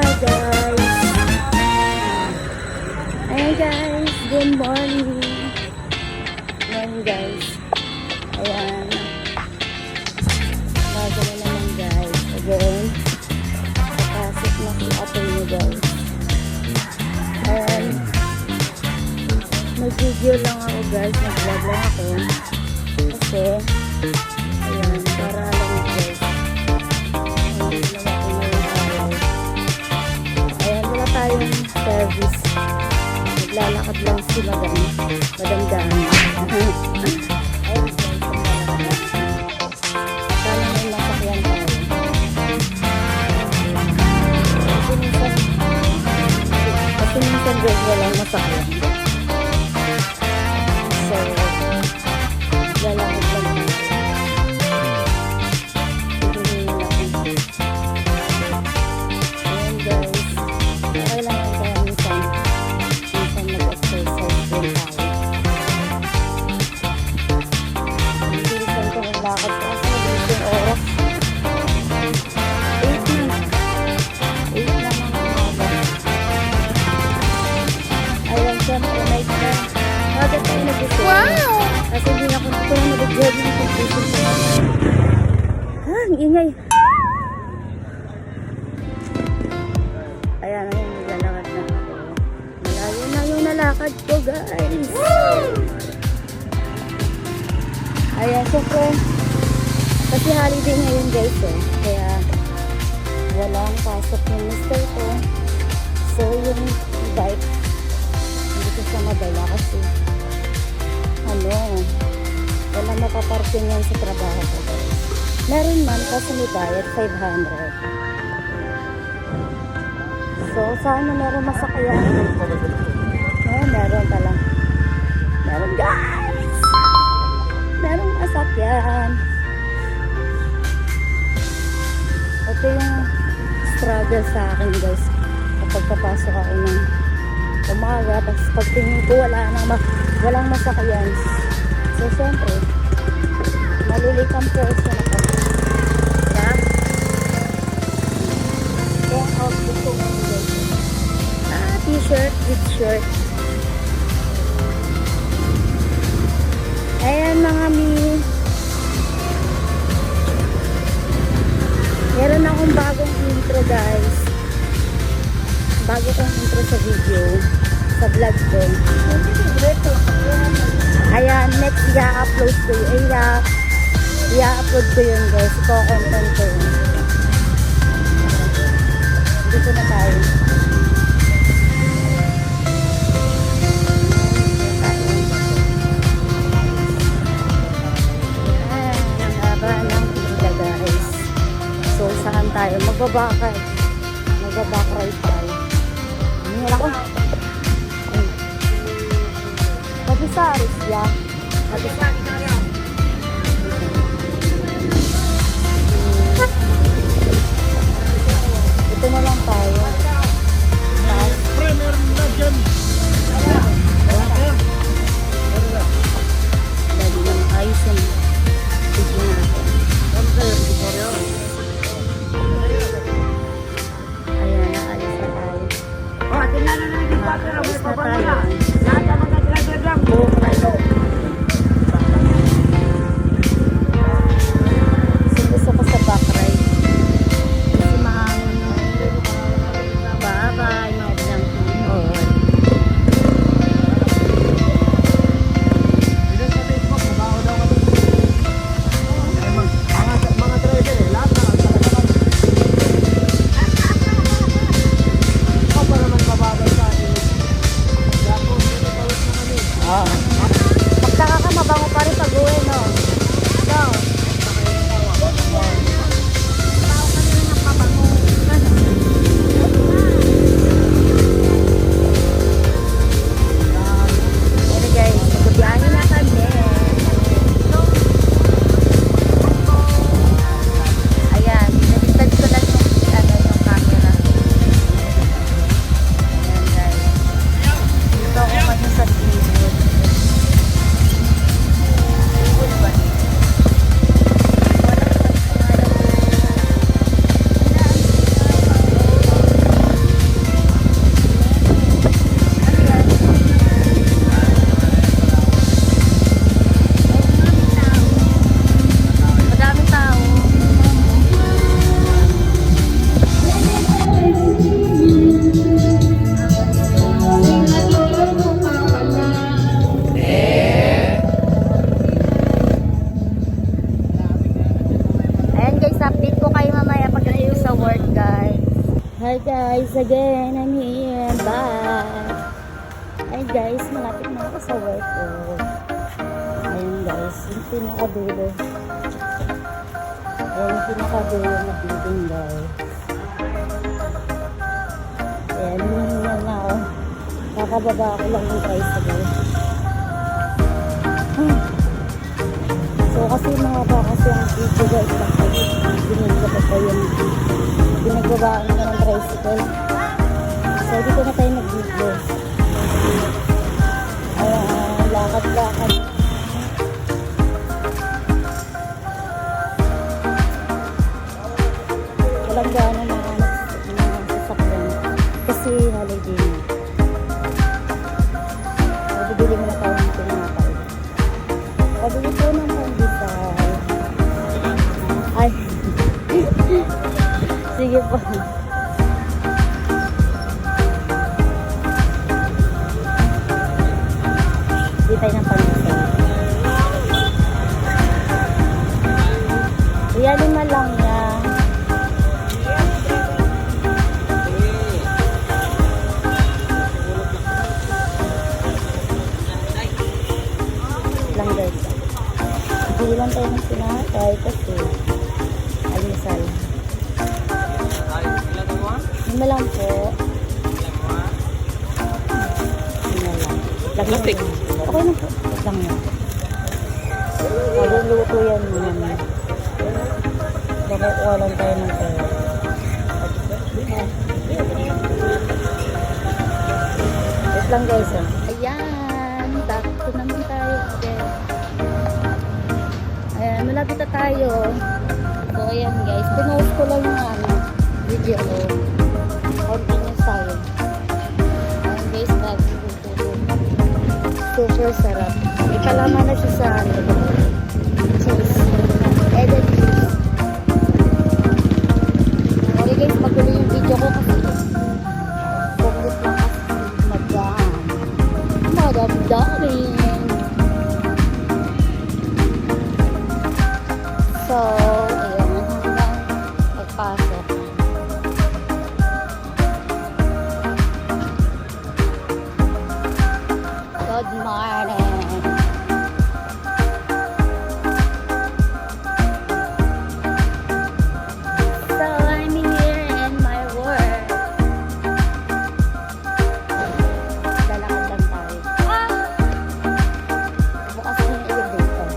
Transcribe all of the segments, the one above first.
guys. Ayan guys, good morning. Ayan guys. Ayan. Bago na naman guys. Again. Kapasok na si ate niyo guys. Ayan. Nag-video lang ako guys. Nag-vlog lang ako. Kasi, ayan, para alam mo guys. Ayan, wala tayong service. Naglalakad lang si madam. Madamdaan. Ayan guys, sana may masakyan tayo. Kasi minsan guys, walang masakyan. So, lalakad lang. Ayan guys. Okay lang yung kaya minsan mag-exercise din tayo. Bilisan ko ng lakad ko kasi mabilis yung oras. 8 na. 8 na mga umaga. Ayan, syempre night na. Agad tayo nag-isip. Wow! Kasi hindi na kung ito na nag-jogging yung completion ko. Ang ingay. Ayan, ayan, naglalakad na ako. Malayo na yung nalakad ko, guys. Ayan, syempre, kasi holiday ngayon, guys, eh. Kaya, walang pasok yung mister ko. So, yung bike, hindi ko siya madala kasi, wala mapaparking yan sa trabaho ko, guys. Meron man, kasi may bayad, 500. So, sana meron masakyan. Meron pala. Meron, guys! Meron masakyan. Ito yung struggle sa akin, guys. Kapag papasok ako ng umaga, tapos pagtingin ko, walang masakyan. So, syempre, malilate ang person ako. Yeah? Kaya outfit ko ngayon, guys. T-shirt with shirt. Ayan mga mi. Meron akong bagong intro, guys. Bago kong intro sa video. Sa vlog ko. Ayan, next i-upload ko yun. I-upload ko yun, guys. Iko-content ko yun. Dito na tayo. Ayan, ang haba ng pila, guys. So, saan tayo? Magbaback-ride tayo. Ayan ako. Habisaris, ya. Habisaris. Ito na lang tayo. Taas. Dali lang ayos yung video natin. Ayan, naalis na tayo. Naalis na tayo. Gusto ko sa back ride kasi mahangin yung bye-bye maublang tunon. Mga driver lahat na para man babagay sa akin. Dapat dito na kami. Hi guys, again, I'm here, bye. Hi guys, malapit na ako sa work ko. Ayun guys, yung pinakadulo. Ayun, yung pinakadulo na building guys. Ayan, hinihingal na ako. Kakababa ako lang yung tricycle. So kasi mga kasi ang video guys, kapag binigyan pa yung binagbabaan ka ng tricycle. So dito na tayo nag-video. Ayan, lakad-lakad. Walang gano'n mga sasakyan. Kasi holiday na. So bibili mo na tayo ng tinapay. Pabili ko ng pandesal. Ay. Sige po. Hindi tayo ng pandesal. Yan na lang yan. Lang guys. Bili lang tayo ng sinakay kasi almusal. Lima lang po. Lima lang. Plastic. Okay na po. Lang yan. Magluluto yan muna. Bakakuha lang tayo ng pera. Wait lang guys. Ayan. Back to naman tayo. Ayan. Malapit na tayo. So ayan guys. Pinost ko lang yung video ko. Continuous tayo. Ayan guys. Super sarap. May kalaman na siya sa cheese. Added cheese. Okay guys, magulo yung video ko kasi focus lang kasi madamdamin. So, ayun, hanggang magpasok. Good morning. So, I'm here in my work. Lalakad lang tayo. Bukas na yung elevator.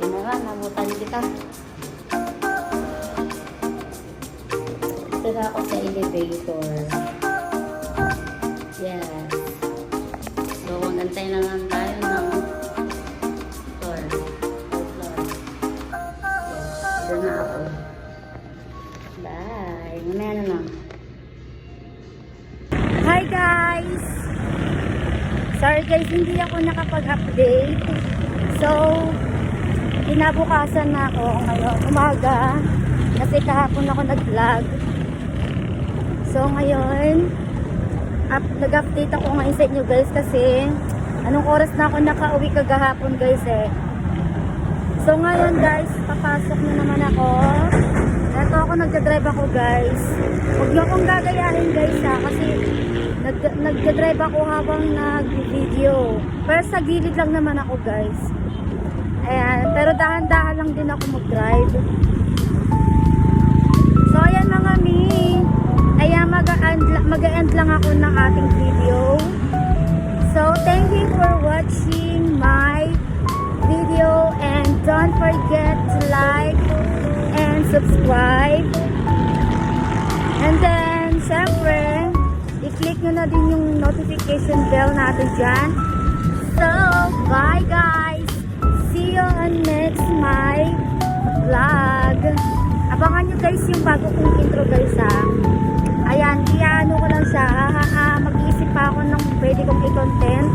Yun na nga, namutan kita. Ito na ako sa elevator. Yes. So, magantay na lang tayo ng floor. Yes. Doon na ako. Bye. Mamaya na lang. Hi guys! Sorry guys, hindi ako nakapag-update. So, kinabukasan na ako ngayon. Umaga. Kasi kahapon ako nag-vlog. So, ngayon, nag-update ako ngayon sa inyo guys kasi anong oras na ako nakauwi kagahapon guys eh. So ngayon guys, papasok na naman ako. Ito ako nagdadrive ako guys. Huwag niyo akong gagayahin guys ha, kasi nagdadrive ako habang nag-video. Pero sa gilid lang naman ako guys. Ayan, pero dahan-dahan lang din ako mag-drive. So ayan mga mi. Ayan, mag-end lang ako ng ating video. So, thank you for watching my video and don't forget to like and subscribe. And then, syempre, i-click nyo na din yung notification bell natin dyan. So, bye guys! See you on next my vlog. Abangan nyo guys yung bago kong intro guys ha. Ayan, iano ko lang siya. Mag-iisip pa ako ng pwede kong i-content.